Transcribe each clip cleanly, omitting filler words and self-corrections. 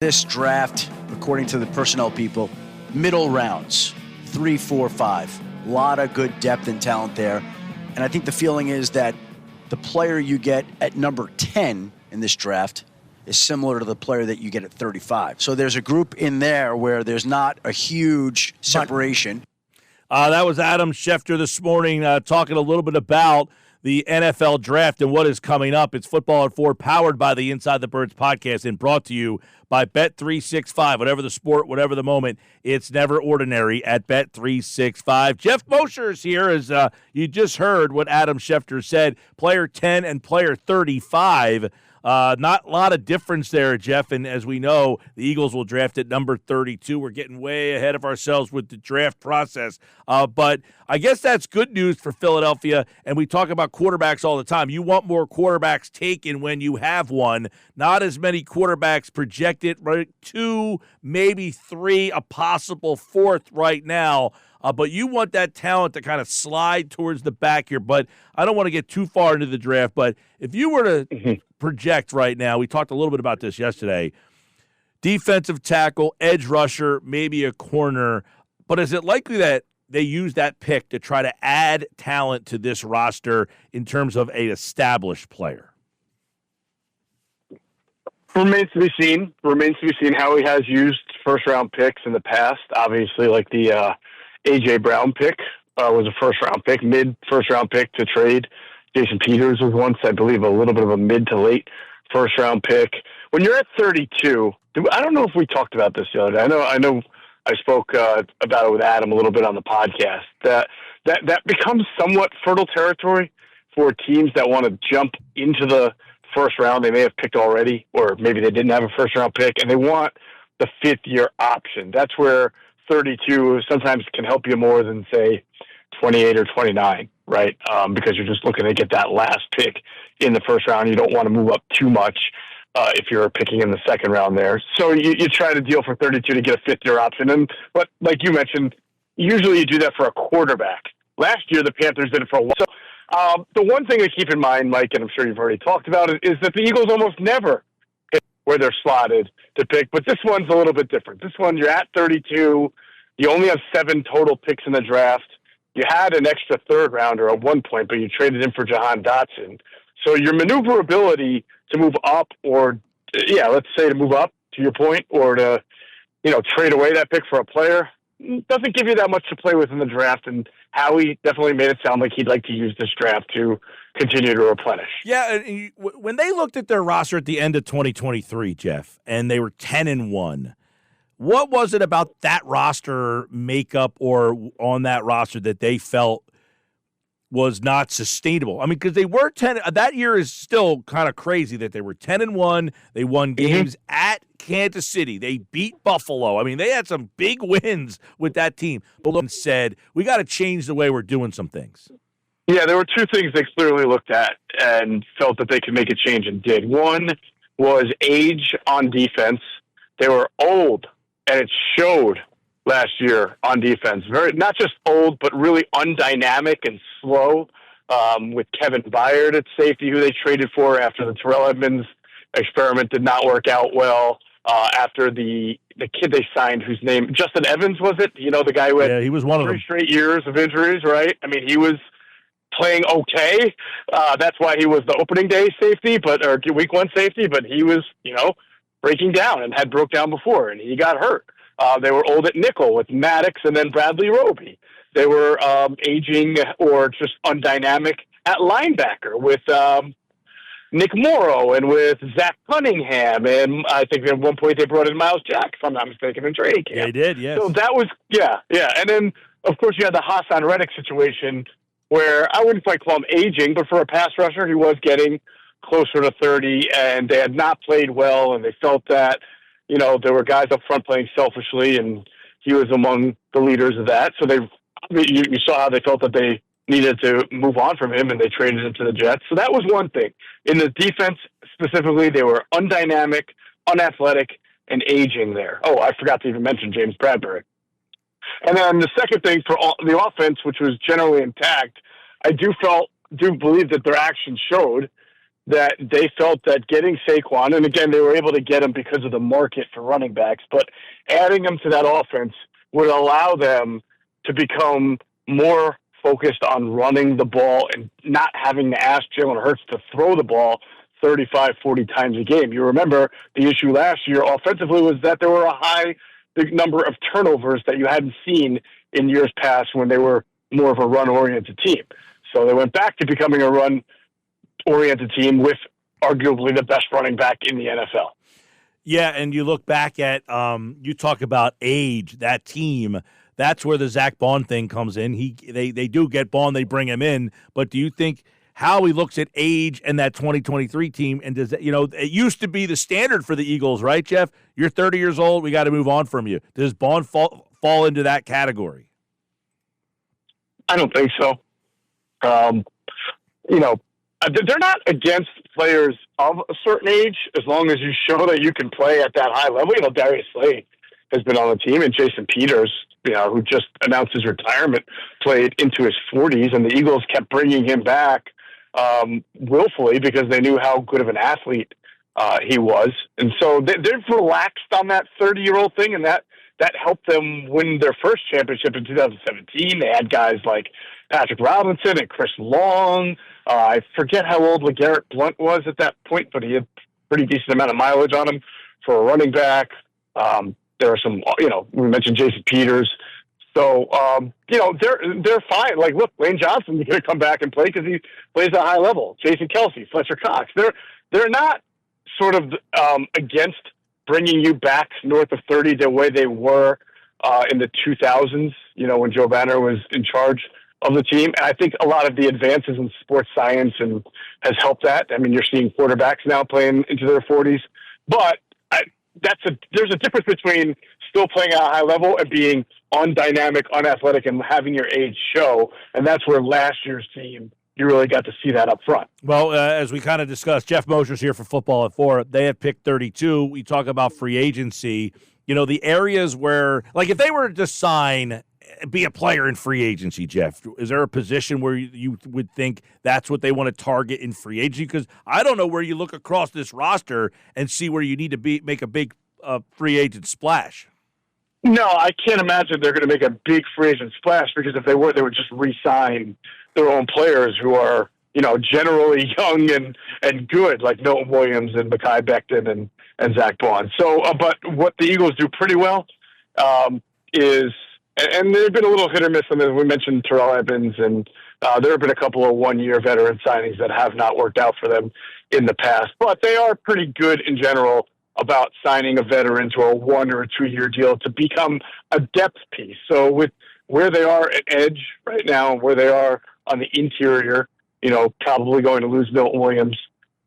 This draft, according to the personnel people, middle rounds, 3, 4, 5. A lot of good depth and talent there. And I think the feeling is that the player you get at number 10 in this draft is similar to the player that you get at 35. So there's a group in there where there's not a huge separation. That was Adam Schefter this morning talking a little bit about the NFL draft and what is coming up. It's Football at 4, powered by the Inside the Birds podcast and brought to you by Bet365. Whatever the sport, whatever the moment, it's never ordinary at Bet365. Geoff Mosher is here, as you just heard what Adam Schefter said. Player 10 and player 35. Not a lot of difference there, Geoff, and as we know, the Eagles will draft at number 32. We're getting way ahead of ourselves with the draft process, but I guess that's good news for Philadelphia, and we talk about quarterbacks all the time. You want more quarterbacks taken when you have one. Not as many quarterbacks projected, right? 2, maybe 3, a possible 4th right now. But you want that talent to kind of slide towards the back here. But I don't want to get too far into the draft. But if you were to project right now, we talked a little bit about this yesterday, defensive tackle, edge rusher, maybe a corner. But is it likely that they use that pick to try to add talent to this roster in terms of an established player? Remains to be seen. Remains to be seen how he has used first-round picks in the past. Obviously, like the A.J. Brown pick was a first-round pick, mid-first-round pick to trade. Jason Peters was once, I believe, a little bit of a mid to late first-round pick. When you're at 32, I don't know if we talked about this the other day. I know I spoke about it with Adam a little bit on the podcast. That becomes somewhat fertile territory for teams that want to jump into the first round. They may have picked already, or maybe they didn't have a first-round pick, and they want the fifth-year option. That's where 32 sometimes can help you more than, say, 28 or 29, right? Because you're just looking to get that last pick in the first round. You don't want to move up too much if you're picking in the second round there. So you try to deal for 32 to get a fifth-year option. But like you mentioned, usually you do that for a quarterback. Last year, the Panthers did it for a while. So the one thing to keep in mind, Mike, and I'm sure you've already talked about it, is that the Eagles almost never pick where they're slotted to pick. But this one's a little bit different. This one, you're at 32. You only have 7 total picks in the draft. You had an extra third rounder at one point, but you traded in for Jahan Dotson. So your maneuverability to move up, or let's say to move up, to your point, or to trade away that pick for a player, doesn't give you that much to play with in the draft. And Howie definitely made it sound like he'd like to use this draft to continue to replenish. Yeah, when they looked at their roster at the end of 2023, Geoff, and they were 10-1. What was it about that roster makeup or on that roster that they felt was not sustainable? I mean, because they were 10. That year is still kind of crazy that they were 10-1. They won games at Kansas City. They beat Buffalo. I mean, they had some big wins with that team. But said, we got to change the way we're doing some things. Yeah, there were 2 things they clearly looked at and felt that they could make a change and did. One was age on defense. They were old. And it showed last year on defense. Not just old, but really undynamic and slow. With Kevin Byard at safety, who they traded for after the Terrell Edmonds experiment did not work out well. After the kid they signed, whose name Justin Evans was it? The guy who had he was one of 3 straight years of injuries, right? I mean, he was playing okay. That's why he was the opening day safety, or week 1 safety. But he was, breaking down and had broke down before, and he got hurt. They were old at nickel with Maddox and then Bradley Roby. They were aging or just undynamic at linebacker with Nick Morrow and with Zach Cunningham. And I think at one point they brought in Miles Jack, if I'm not mistaken, in training camp. Yeah, they did, yes. So that was, yeah. And then, of course, you had the Hassan Reddick situation where I wouldn't quite call him aging, but for a pass rusher, he was getting closer to 30, and they had not played well, and they felt that, there were guys up front playing selfishly, and he was among the leaders of that. So you saw how they felt that they needed to move on from him, and they traded him to the Jets. So that was one thing. In the defense specifically, they were undynamic, unathletic, and aging there. Oh, I forgot to even mention James Bradbury. And then the second thing for the offense, which was generally intact, I do believe that their actions showed that they felt that getting Saquon, and again, they were able to get him because of the market for running backs, but adding him to that offense would allow them to become more focused on running the ball and not having to ask Jalen Hurts to throw the ball 35, 40 times a game. You remember the issue last year offensively was that there were a big number of turnovers that you hadn't seen in years past when they were more of a run-oriented team. So they went back to becoming a run-oriented team with arguably the best running back in the NFL. Yeah, and you look back at you talk about age, that team. That's where the Zach Bond thing comes in. They do get Bond, they bring him in. But do you think Howie looks at age and that 2023 team, and does that, it used to be the standard for the Eagles, right, Geoff? You're 30 years old, we got to move on from you. Does Bond fall into that category? I don't think so. They're not against players of a certain age as long as you show that you can play at that high level. Darius Slay has been on the team, and Jason Peters, who just announced his retirement, played into his 40s, and the Eagles kept bringing him back willfully because they knew how good of an athlete he was. And so they've relaxed on that 30-year-old thing, and that helped them win their first championship in 2017. They had guys like Patrick Robinson and Chris Long. I forget how old LeGarrette Blount was at that point, but he had a pretty decent amount of mileage on him for a running back. There are some, we mentioned Jason Peters. So, they're fine. Like, look, Lane Johnson's going to come back and play because he plays at a high level. Jason Kelsey, Fletcher Cox. They're not sort of against bringing you back north of 30 the way they were in the 2000s, when Joe Banner was in charge of the team. And I think a lot of the advances in sports science has helped that. I mean, you're seeing quarterbacks now playing into their 40s. But there's a difference between still playing at a high level and being undynamic, unathletic, and having your age show. And that's where last year's team, you really got to see that up front. Well, as we kind of discussed, Geoff Mosher's here for Football at 4. They have picked 32. We talk about free agency. The areas where, like, if they were to sign, be a player in free agency, Geoff, is there a position where you would think that's what they want to target in free agency? Because I don't know where you look across this roster and see where you need to make a big free agent splash. No, I can't imagine they're going to make a big free agent splash, because if they were, they would just re-sign their own players who are, generally young and good, like Milton Williams and Mekhi Becton and Zach Bond. So, but what the Eagles do pretty well is, and they've been a little hit or miss. I mean, we mentioned Terrell Evans, and there have been a couple of one-year veteran signings that have not worked out for them in the past. But they are pretty good in general about signing a veteran to a 1 or a 2-year deal to become a depth piece. So with where they are at edge right now, where they are on the interior, probably going to lose Milton Williams.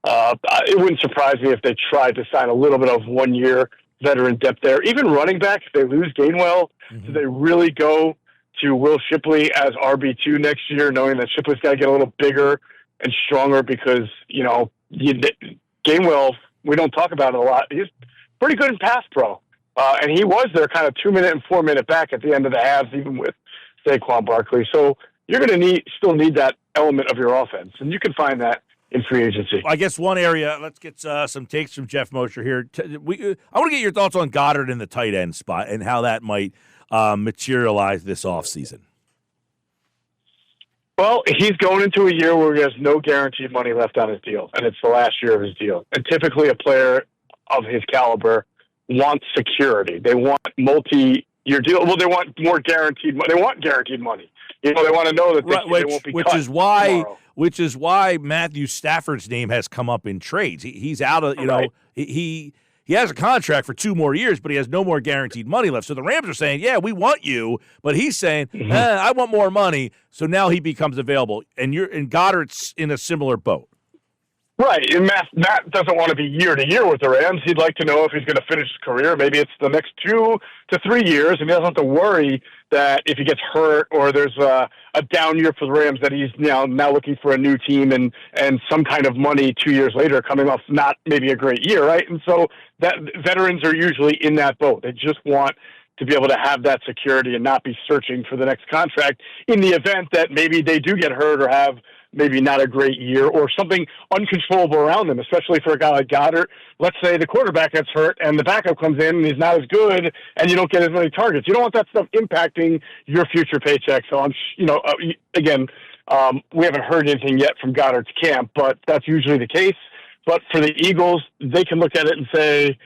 It wouldn't surprise me if they tried to sign a little bit of 1-year veteran depth there. Even running back, if they lose Gainwell, do they really go to Will Shipley as RB2 next year, knowing that Shipley's got to get a little bigger and stronger because, Gainwell, we don't talk about it a lot. He's pretty good in pass pro. And he was their kind of 2-minute and 4-minute back at the end of the halves, even with Saquon Barkley. So you're going to still need that element of your offense. And you can find that in free agency. I guess one area, let's get some takes from Geoff Mosher here. I want to get your thoughts on Goddard in the tight end spot and how that might materialize this offseason. Well, he's going into a year where he has no guaranteed money left on his deal, and it's the last year of his deal. And typically a player of his caliber wants security. They want multi-year deal. Well, they want more guaranteed money. They want guaranteed money. They want to know that they won't be cut tomorrow. Which is why Matthew Stafford's name has come up in trades. He's out of, right. He has a contract for 2 more years, but he has no more guaranteed money left. So the Rams are saying, yeah, we want you, but he's saying, I want more money. So now he becomes available, and Goddard's in a similar boat. Right, and Matt doesn't want to be year to year with the Rams. He'd like to know if he's going to finish his career. Maybe it's the next 2 to 3 years, and he doesn't have to worry that if he gets hurt or there's a down year for the Rams that he's now looking for a new team and some kind of money 2 years later coming off not maybe a great year, right? And so that veterans are usually in that boat. They just want to be able to have that security and not be searching for the next contract in the event that maybe they do get hurt or have maybe not a great year or something uncontrollable around them, especially for a guy like Goddard. Let's say the quarterback gets hurt and the backup comes in and he's not as good and you don't get as many targets. You don't want that stuff impacting your future paycheck. So again, we haven't heard anything yet from Goddard's camp, but that's usually the case. But for the Eagles, they can look at it and say,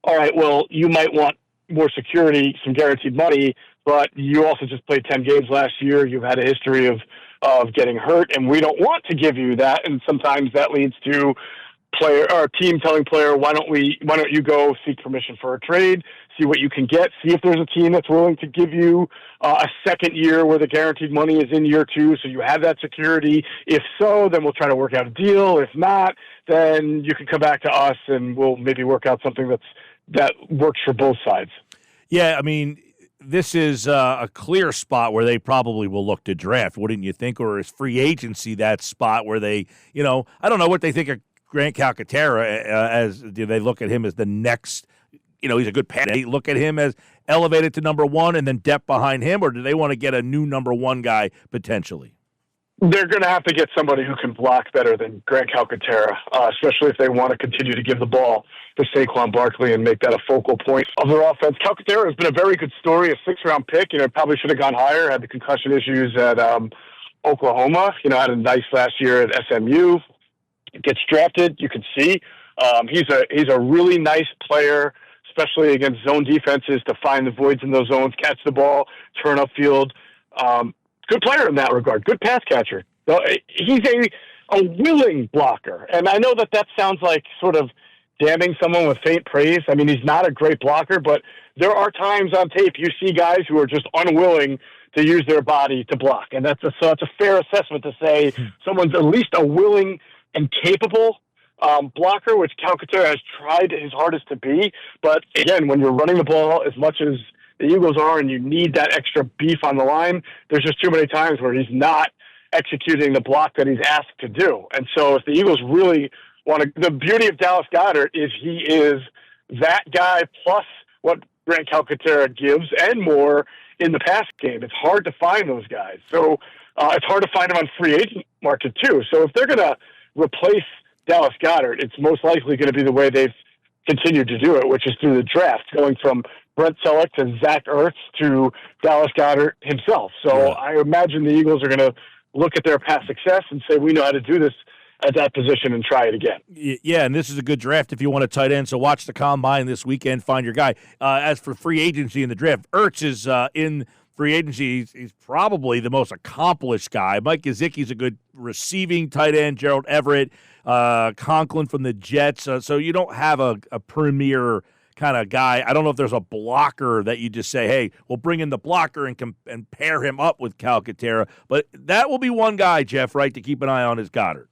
all right, well, you might want more security, some guaranteed money, but you also just played 10 games last year. You've had a history of getting hurt, and we don't want to give you that. And sometimes that leads to player or team telling player, why don't you go seek permission for a trade, see what you can get, see if there's a team that's willing to give you a second year where the guaranteed money is in year 2, so you have that security. If so, then we'll try to work out a deal. If not, then you can come back to us and we'll maybe work out something that works for both sides. Yeah, I mean, this is a clear spot where they probably will look to draft, wouldn't you think? Or is free agency that spot where they, I don't know what they think of Grant Calcaterra. Do they look at him as the next, he's a good pass. They look at him as elevated to number 1 and then depth behind him, or do they want to get a new number 1 guy potentially? They're going to have to get somebody who can block better than Grant Calcaterra, especially if they want to continue to give the ball to Saquon Barkley and make that a focal point of their offense. Calcaterra has been a very good story, a 6th-round pick. Probably should have gone higher, had the concussion issues at Oklahoma. Had a nice last year at SMU. Gets drafted, you can see. He's a really nice player, especially against zone defenses, to find the voids in those zones, catch the ball, turn upfield. Good player in that regard. Good pass catcher. He's a willing blocker. And I know that sounds like sort of damning someone with faint praise. I mean, he's not a great blocker, but there are times on tape you see guys who are just unwilling to use their body to block. And that's a fair assessment to say someone's at least a willing and capable blocker, which Calcaterra has tried his hardest to be. But again, when you're running the ball as much as the Eagles are and you need that extra beef on the line, there's just too many times where he's not executing the block that he's asked to do. And so if the Eagles really want to, the beauty of Dallas Goedert is he is that guy plus what Grant Calcaterra gives and more in the pass game. It's hard to find those guys. So it's hard to find them on free agent market too. So if they're going to replace Dallas Goedert, it's most likely going to be the way they've continued to do it, which is through the draft, going from Brent Selleck to Zach Ertz to Dallas Goedert himself. So I imagine the Eagles are going to look at their past success and say, we know how to do this at that position and try it again. Yeah, and this is a good draft if you want a tight end. So watch the combine this weekend, find your guy. As for free agency in the draft, Ertz is in free agency. He's probably the most accomplished guy. Mike Gesicki's a good receiving tight end. Gerald Everett, Conklin from the Jets. So you don't have a premier kind of guy. I don't know if there's a blocker that you just say, hey, we'll bring in the blocker and pair him up with Calcaterra. But that will be one guy, Geoff, right, to keep an eye on is Goddard.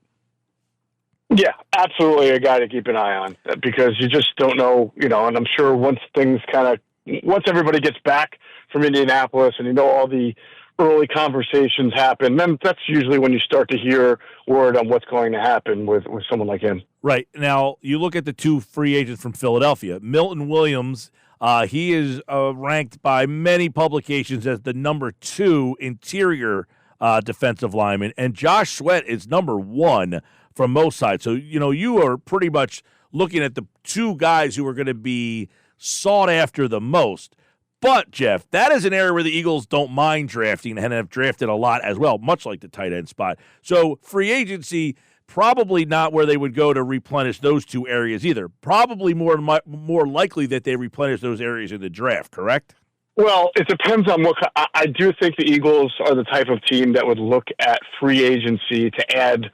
Yeah, absolutely a guy to keep an eye on because you just don't know, and I'm sure once everybody gets back from Indianapolis and all the early conversations happen, then that's usually when you start to hear word on what's going to happen with someone like him. Right. Now, you look at the 2 free agents from Philadelphia. Milton Williams, he is ranked by many publications as the number 2 interior defensive lineman, and Josh Sweat is number 1 from most sides. So, you are pretty much looking at the 2 guys who are going to be sought after the most. But, Geoff, that is an area where the Eagles don't mind drafting and have drafted a lot as well, much like the tight end spot. So free agency, probably not where they would go to replenish those 2 areas either. Probably more likely that they replenish those areas in the draft, correct? Well, it depends on what – I do think the Eagles are the type of team that would look at free agency to add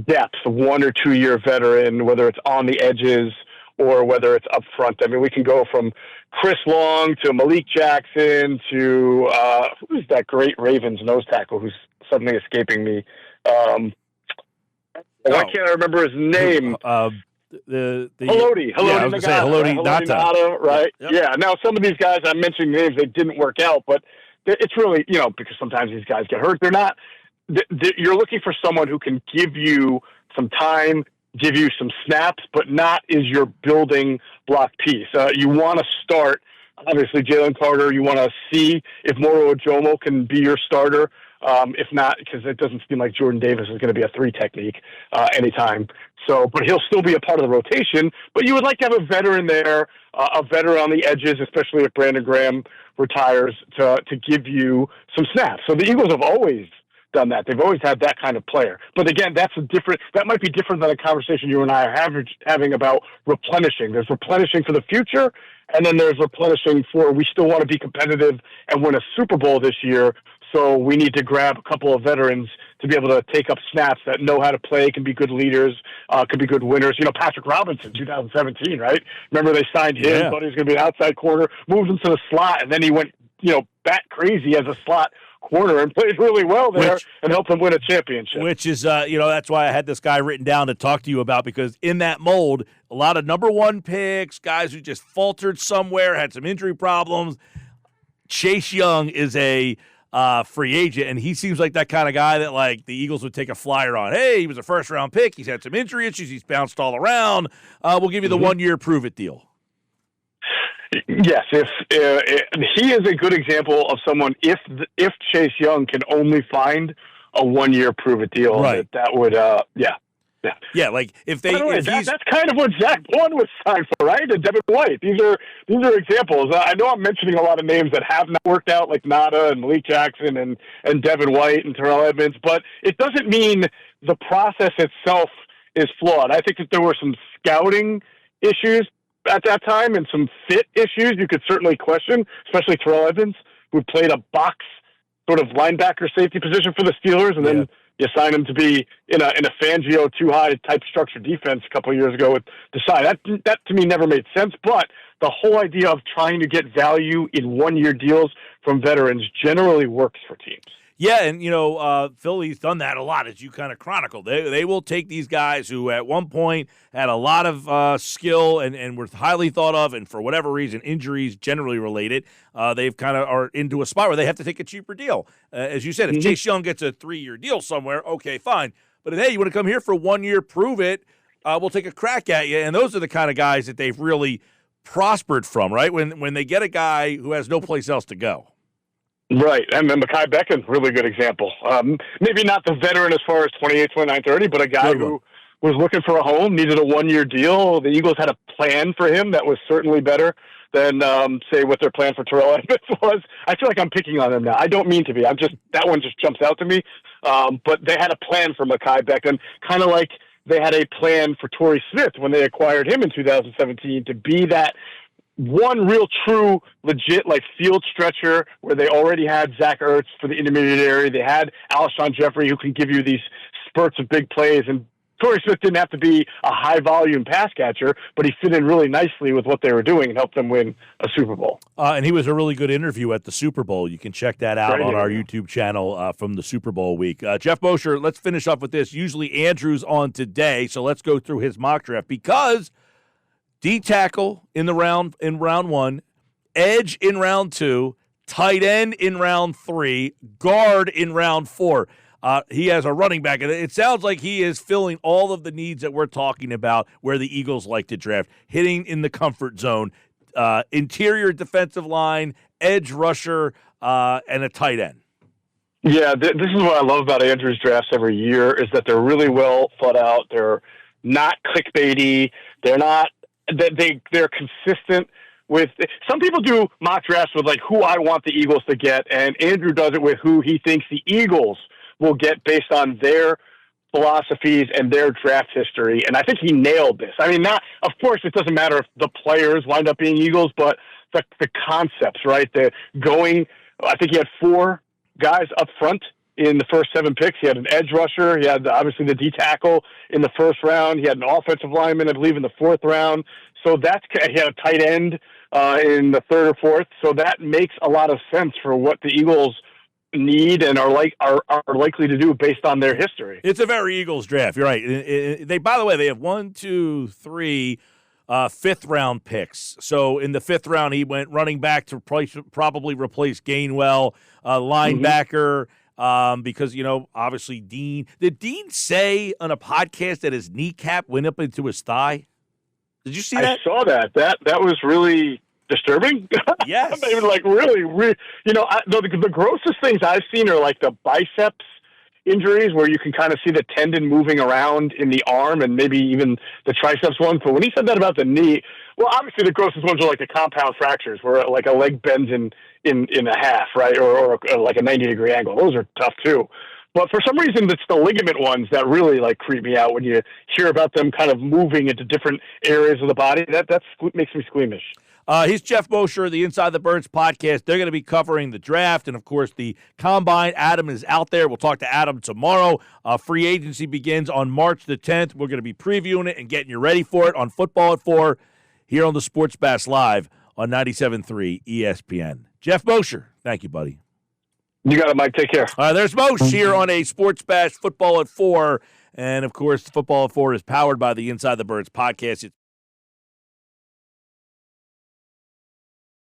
depth, 1 or 2 year veteran, whether it's on the edges or whether it's up front. I mean, we can go from Chris Long to Malik Jackson to who's that great Ravens nose tackle who's suddenly escaping me? Why can't I remember his name? Haloti. Haloti Ngata, right? Yep. Yeah. Now, some of these guys, I'm mentioning names, they didn't work out, but it's really, because sometimes these guys get hurt. They're not, you're looking for someone who can give you some time, give you some snaps, but not is your building block piece. You want to start, obviously, Jalen Carter. You want to see if Moro Ojomo can be your starter if not, because it doesn't seem like Jordan Davis is going to be a 3 technique anytime. So, but he'll still be a part of the rotation. But you would like to have a veteran there, a veteran on the edges, especially if Brandon Graham retires, to give you some snaps. So the Eagles have always done that. They've always had that kind of player. But again, that might be different than a conversation you and I are having about replenishing. There's replenishing for the future, and then there's replenishing for we still want to be competitive and win a Super Bowl this year. So we need to grab a couple of veterans to be able to take up snaps that know how to play, can be good leaders, could be good winners. Patrick Robinson, 2017, right? Remember they signed him, thought he was going to be an outside corner, moved him to the slot, and then he went, bat crazy as a slot corner and played really well there and helped them win a championship. Which is, that's why I had this guy written down to talk to you about, because in that mold, a lot of number 1 picks, guys who just faltered somewhere, had some injury problems. Chase Young is a free agent, and he seems like that kind of guy that, like, the Eagles would take a flyer on. Hey, he was a first-round pick. He's had some injury issues. He's bounced all around. We'll give you the 1-year prove-it deal. Yes, if he is a good example of someone, if Chase Young can only find a 1-year prove-it deal, right, that would, Yeah, like if they, that's kind of what Zach Bond was signed for, right? And Devin White. These are examples. I know I'm mentioning a lot of names that have not worked out, like Nada and Malik Jackson and Devin White and Terrell Edmonds, but it doesn't mean the process itself is flawed. I think that there were some scouting issues at that time and some fit issues you could certainly question, especially Terrell Edmonds, who played a box sort of linebacker safety position for the Steelers, and then you sign him to be in a Fangio too high type structure defense a couple of years ago with Desai. That to me never made sense, but the whole idea of trying to get value in 1-year deals from veterans generally works for teams. Yeah, and, Philly's done that a lot, as you kind of chronicled. They will take these guys who at one point had a lot of skill and were highly thought of, and for whatever reason, injuries generally related, they've kind of are into a spot where they have to take a cheaper deal. As you said, if Chase Young gets a 3-year deal somewhere, okay, fine. But if, hey, you want to come here for 1 year, prove it, we'll take a crack at you. And those are the kind of guys that they've really prospered from, right? When they get a guy who has no place else to go. Right, and then Mekhi Becton, really good example. Maybe not the veteran as far as 28, 29, 30, but a guy who was looking for a home, needed a 1-year deal. The Eagles had a plan for him that was certainly better than, say, what their plan for Terrell Edmonds was. I feel like I'm picking on them now. I don't mean to be. That one just jumps out to me. But they had a plan for Mekhi Becton, kind of like they had a plan for Torrey Smith when they acquired him in 2017 to be that one real true legit like field stretcher where they already had Zach Ertz for the intermediary. They had Alshon Jeffrey who can give you these spurts of big plays, and Torrey Smith didn't have to be a high volume pass catcher, but he fit in really nicely with what they were doing and helped them win a Super Bowl. And he was a really good interview at the Super Bowl. You can check that out on our YouTube channel from the Super Bowl week. Geoff Mosher, let's finish up with this. Usually Andrew's on today, so let's go through his mock draft, because D tackle in round 1, edge in round 2, tight end in round 3, guard in round 4. He has a running back, and it sounds like he is filling all of the needs that we're talking about where the Eagles like to draft, hitting in the comfort zone, interior defensive line, edge rusher, and a tight end. Yeah, this is what I love about Andrew's drafts every year is that they're really well thought out. They're not clickbaity. They're not. They're consistent with – some people do mock drafts with, like, who I want the Eagles to get, and Andrew does it with who he thinks the Eagles will get based on their philosophies and their draft history, and I think he nailed this. I mean, of course, it doesn't matter if the players wind up being Eagles, but the concepts, right? I think he had 4 guys up front in the first 7 picks. He had an edge rusher. He had obviously the D tackle in the first round. He had an offensive lineman, I believe, in the 4th round. So he had a tight end in the 3rd or 4th. So that makes a lot of sense for what the Eagles need and are likely to do based on their history. It's a very Eagles draft. You're right. By the way, they have 1, 2, 3 5th round picks. So in the 5th round, he went running back to probably replace Gainwell, linebacker. Because, obviously Dean. Did Dean say on a podcast that his kneecap went up into his thigh? Did you see that? I saw that. That was really disturbing. Yes. I mean, like really, the grossest things I've seen are like the biceps injuries where you can kind of see the tendon moving around in the arm and maybe even the triceps ones. But when he said that about the knee, well, obviously the grossest ones are like the compound fractures where like a leg bends in a half, right? Or like a 90-degree angle. Those are tough too. But for some reason, it's the ligament ones that really like creep me out when you hear about them kind of moving into different areas of the body. That makes me squeamish. He's Geoff Mosher, the Inside the Birds podcast. They're going to be covering the draft and, of course, the combine. Adam is out there. We'll talk to Adam tomorrow. Free agency begins on March the 10th. We're going to be previewing it and getting you ready for it on Football at 4 here on the Sports Bash Live on 97.3 ESPN. Geoff Mosher, thank you, buddy. You got it, Mike. Take care. All right, there's Moshe here on a Sports Bash Football at 4. And, of course, Football at 4 is powered by the Inside the Birds podcast.